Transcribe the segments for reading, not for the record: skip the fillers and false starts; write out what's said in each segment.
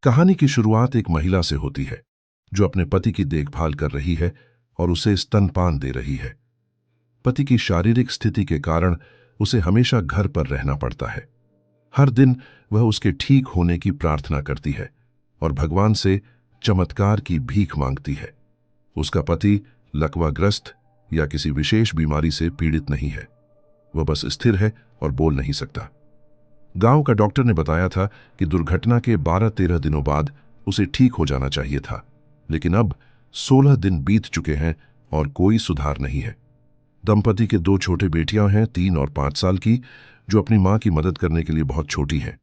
कहानी की शुरुआत एक महिला से होती है जो अपने पति की देखभाल कर रही है और उसे स्तनपान दे रही है। पति की शारीरिक स्थिति के कारण उसे हमेशा घर पर रहना पड़ता है। हर दिन वह उसके ठीक होने की प्रार्थना करती है और भगवान से चमत्कार की भीख मांगती है। उसका पति लकवाग्रस्त या किसी विशेष बीमारी से पीड़ित नहीं है। वह बस स्थिर है और बोल नहीं सकता। गांव का डॉक्टर ने बताया था कि दुर्घटना के 12-13 दिनों बाद उसे ठीक हो जाना चाहिए था, लेकिन अब 16 दिन बीत चुके हैं और कोई सुधार नहीं है। दंपति के 2 छोटे बेटियां हैं, 3 और 5 साल की, जो अपनी मां की मदद करने के लिए बहुत छोटी हैं।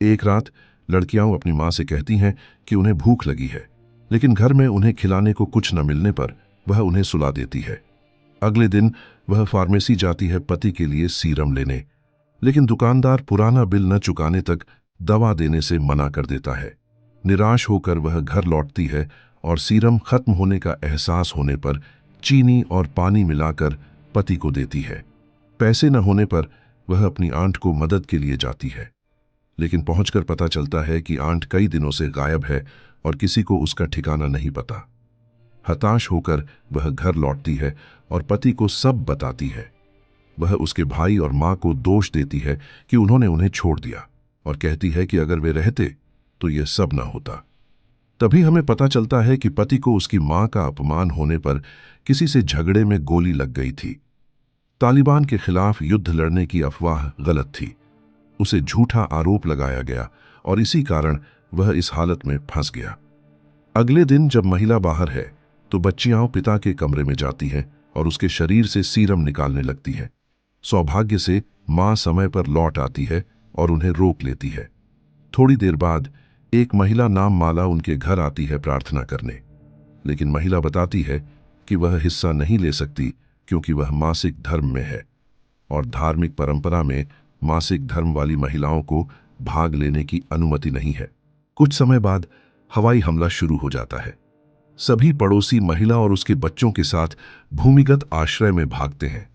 एक रात लड़कियां अपनी मां से कहती हैं कि उन्हें भूख लगी है, लेकिन घर में उन्हें खिलाने को कुछ न मिलने पर वह उन्हें सुला देती है। अगले दिन वह फार्मेसी जाती है पति के लिए सीरम लेने, लेकिन दुकानदार पुराना बिल न चुकाने तक दवा देने से मना कर देता है। निराश होकर वह घर लौटती है और सीरम खत्म होने का एहसास होने पर चीनी और पानी मिलाकर पति को देती है। पैसे न होने पर वह अपनी आंट को मदद के लिए जाती है, लेकिन पहुंचकर पता चलता है कि आंट कई दिनों से गायब है और किसी को उसका ठिकाना नहीं पता। हताश होकर वह घर लौटती है और पति को सब बताती है। वह उसके भाई और मां को दोष देती है कि उन्होंने उन्हें छोड़ दिया और कहती है कि अगर वे रहते तो यह सब ना होता। तभी हमें पता चलता है कि पति को उसकी मां का अपमान होने पर किसी से झगड़े में गोली लग गई थी। तालिबान के खिलाफ युद्ध लड़ने की अफवाह गलत थी। उसे झूठा आरोप लगाया गया और इसी कारण वह इस हालत में फंस गया। अगले दिन जब महिला बाहर है तो बच्चियां पिता के कमरे में जाती हैं और उसके शरीर से सीरम निकालने लगती हैं। सौभाग्य से मां समय पर लौट आती है और उन्हें रोक लेती है। थोड़ी देर बाद एक महिला नाम माला उनके घर आती है प्रार्थना करने, लेकिन महिला बताती है कि वह हिस्सा नहीं ले सकती क्योंकि वह मासिक धर्म में है और धार्मिक परंपरा में मासिक धर्म वाली महिलाओं को भाग लेने की अनुमति नहीं है। कुछ समय बाद हवाई हमला शुरू हो जाता है। सभी पड़ोसी महिला और उसके बच्चों के साथ भूमिगत आश्रय में भागते हैं।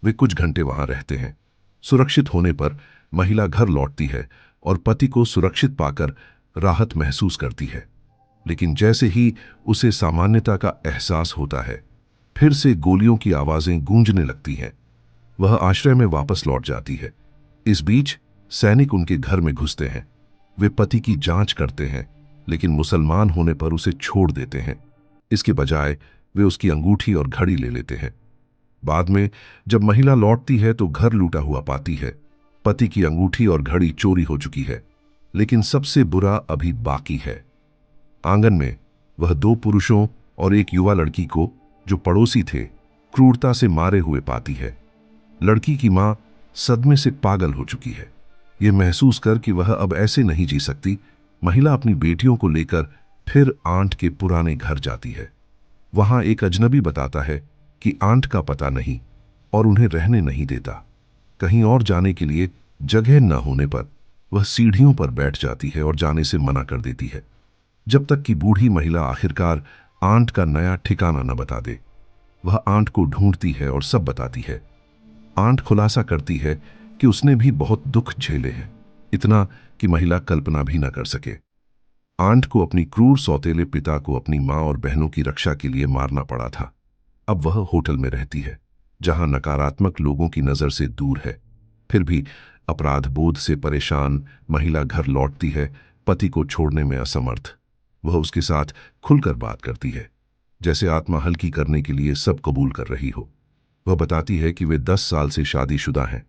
वे कुछ घंटे वहां रहते हैं। सुरक्षित होने पर महिला घर लौटती है और पति को सुरक्षित पाकर राहत महसूस करती है, लेकिन जैसे ही उसे सामान्यता का एहसास होता है, फिर से गोलियों की आवाजें गूंजने लगती हैं। वह आश्रय में वापस लौट जाती है। इस बीच सैनिक उनके घर में घुसते हैं। वे पति की जांच करते हैं, लेकिन मुसलमान होने पर उसे छोड़ देते हैं। इसके बजाय वे उसकी अंगूठी और घड़ी ले लेते हैं। बाद में जब महिला लौटती है तो घर लूटा हुआ पाती है। पति की अंगूठी और घड़ी चोरी हो चुकी है, लेकिन सबसे बुरा अभी बाकी है। आंगन में वह 2 पुरुषों और एक युवा लड़की को, जो पड़ोसी थे, क्रूरता से मारे हुए पाती है। लड़की की मां सदमे से पागल हो चुकी है। यह महसूस कर कि वह अब ऐसे नहीं जी सकती, महिला अपनी बेटियों को लेकर फिर आंट के पुराने घर जाती है। वहां एक अजनबी बताता है कि आंट का पता नहीं और उन्हें रहने नहीं देता। कहीं और जाने के लिए जगह न होने पर वह सीढ़ियों पर बैठ जाती है और जाने से मना कर देती है, जब तक कि बूढ़ी महिला आखिरकार आंट का नया ठिकाना न बता दे। वह आंट को ढूंढती है और सब बताती है। आंट खुलासा करती है कि उसने भी बहुत दुख झेले हैं, इतना कि महिला कल्पना भी न कर सके। आंट को अपनी क्रूर सौतेले पिता को अपनी मां और बहनों की रक्षा के लिए मारना पड़ा था। अब वह होटल में रहती है, जहां नकारात्मक लोगों की नजर से दूर है। फिर भी अपराध बोध से परेशान महिला घर लौटती है, पति को छोड़ने में असमर्थ। वह उसके साथ खुलकर बात करती है, जैसे आत्मा हल्की करने के लिए सब कबूल कर रही हो। वह बताती है कि वे 10 साल से शादीशुदा हैं,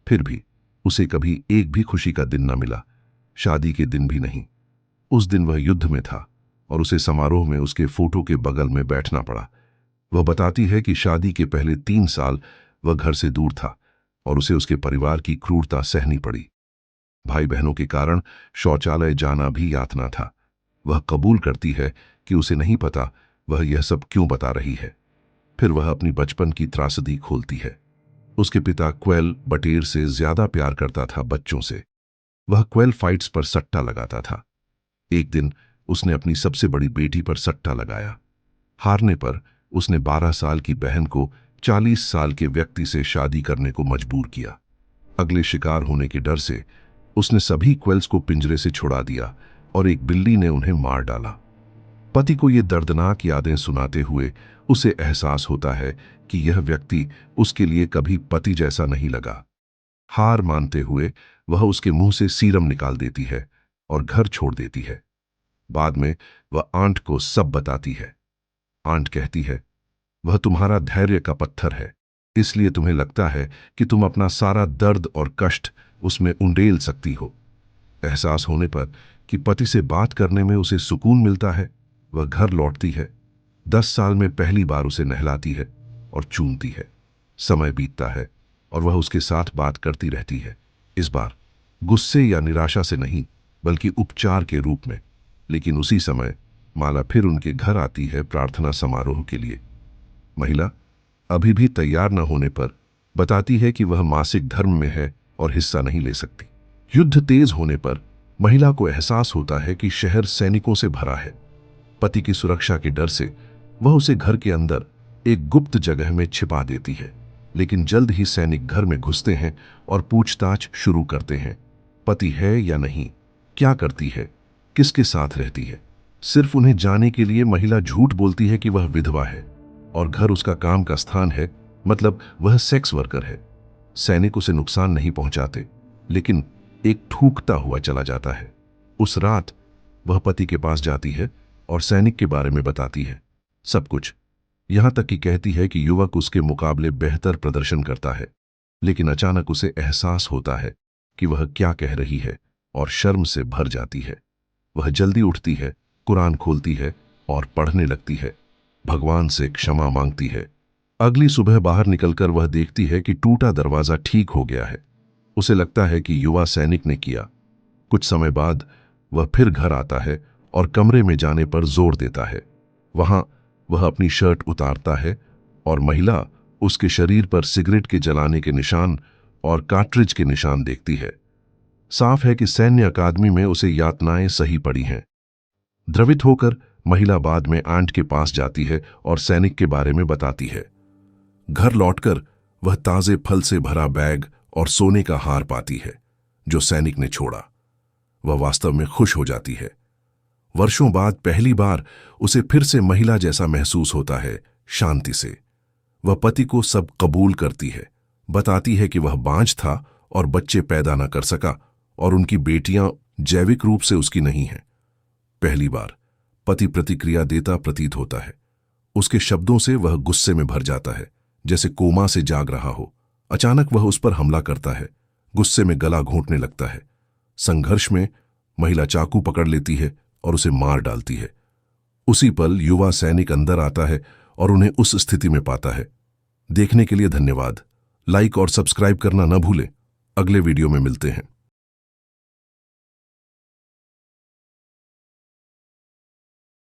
फिर भी उसे कभी एक भी खुशी का दिन न मिला, शादी के दिन भी नहीं। उस दिन वह युद्ध में था और उसे समारोह में उसके फोटो के बगल में बैठना पड़ा। वह बताती है कि शादी के पहले 3 साल वह घर से दूर था और उसे उसके परिवार की क्रूरता सहनी पड़ी। भाई बहनों के कारण शौचालय जाना भी यातना था। वह कबूल करती है कि उसे नहीं पता वह यह सब क्यों बता रही है। फिर वह अपनी बचपन की त्रासदी खोलती है। उसके पिता क्वेल बटेर से ज्यादा प्यार करता था बच्चों से। वह क्वेल फाइट्स पर सट्टा लगाता था। एक दिन उसने अपनी सबसे बड़ी बेटी पर सट्टा लगाया। हारने पर उसने 12 साल की बहन को 40 साल के व्यक्ति से शादी करने को मजबूर किया। अगले शिकार होने के डर से उसने सभी क्वेल्स को पिंजरे से छुड़ा दिया और एक बिल्ली ने उन्हें मार डाला। पति को ये दर्दनाक यादें सुनाते हुए उसे एहसास होता है कि यह व्यक्ति उसके लिए कभी पति जैसा नहीं लगा। हार मानते हुए वह उसके मुंह से सीरम निकाल देती है और घर छोड़ देती है। बाद में वह आंट को सब बताती है। आंट कहती है, वह तुम्हारा धैर्य का पत्थर है, इसलिए तुम्हें लगता है कि तुम अपना सारा दर्द और कष्ट उसमें उंडेल सकती हो। एहसास होने पर कि पति से बात करने में उसे सुकून मिलता है, वह घर लौटती है। 10 साल में पहली बार उसे नहलाती है और चूमती है। समय बीतता है और वह उसके साथ बात करती रहती है, इस बार गुस्से या निराशा से नहीं, बल्कि उपचार के रूप में। लेकिन उसी समय माला फिर उनके घर आती है प्रार्थना समारोह के लिए। महिला अभी भी तैयार न होने पर बताती है कि वह मासिक धर्म में है और हिस्सा नहीं ले सकती। युद्ध तेज होने पर महिला को एहसास होता है कि शहर सैनिकों से भरा है। पति की सुरक्षा के डर से वह उसे घर के अंदर एक गुप्त जगह में छिपा देती है। लेकिन जल्द ही सैनिक घर में घुसते हैं और पूछताछ शुरू करते हैं। पति है या नहीं, क्या करती है, किसके साथ रहती है। सिर्फ उन्हें जाने के लिए महिला झूठ बोलती है कि वह विधवा है और घर उसका काम का स्थान है, मतलब वह सेक्स वर्कर है। सैनिक उसे नुकसान नहीं पहुंचाते, लेकिन एक ठूकता हुआ चला जाता है। उस रात वह पति के पास जाती है और सैनिक के बारे में बताती है, सब कुछ। यहां तक कि कहती है कि युवक उसके मुकाबले बेहतर प्रदर्शन करता है। लेकिन अचानक उसे एहसास होता है कि वह क्या कह रही है और शर्म से भर जाती है। वह जल्दी उठती है, कुरान खोलती है और पढ़ने लगती है। भगवान से क्षमा मांगती है। अगली सुबह बाहर निकलकर वह देखती है कि टूटा दरवाजा ठीक हो गया है। उसे लगता है कि युवा सैनिक ने किया। कुछ समय बाद वह फिर घर आता है और कमरे में जाने पर जोर देता है। वहां वह अपनी शर्ट उतारता है और महिला उसके शरीर पर सिगरेट के जलाने के निशान और कार्ट्रिज के निशान देखती है। साफ है कि सैन्य अकादमी में उसे यातनाएं सही पड़ी हैं। द्रवित होकर महिला बाद में आंट के पास जाती है और सैनिक के बारे में बताती है। घर लौटकर वह ताजे फल से भरा बैग और सोने का हार पाती है जो सैनिक ने छोड़ा। वह वास्तव में खुश हो जाती है। वर्षों बाद पहली बार उसे फिर से महिला जैसा महसूस होता है, शांति से। वह पति को सब कबूल करती है, बताती है कि वह बांझ था और बच्चे पैदा न कर सका और उनकी बेटियां जैविक रूप से उसकी नहीं हैं। पहली बार पति प्रतिक्रिया देता प्रतीत होता है। उसके शब्दों से वह गुस्से में भर जाता है, जैसे कोमा से जाग रहा हो। अचानक वह उस पर हमला करता है, गुस्से में गला घोंटने लगता है। संघर्ष में महिला चाकू पकड़ लेती है और उसे मार डालती है। उसी पल युवा सैनिक अंदर आता है और उन्हें उस स्थिति में पाता है। देखने के लिए धन्यवाद। लाइक और सब्सक्राइब करना न भूलें। अगले वीडियो में मिलते हैं।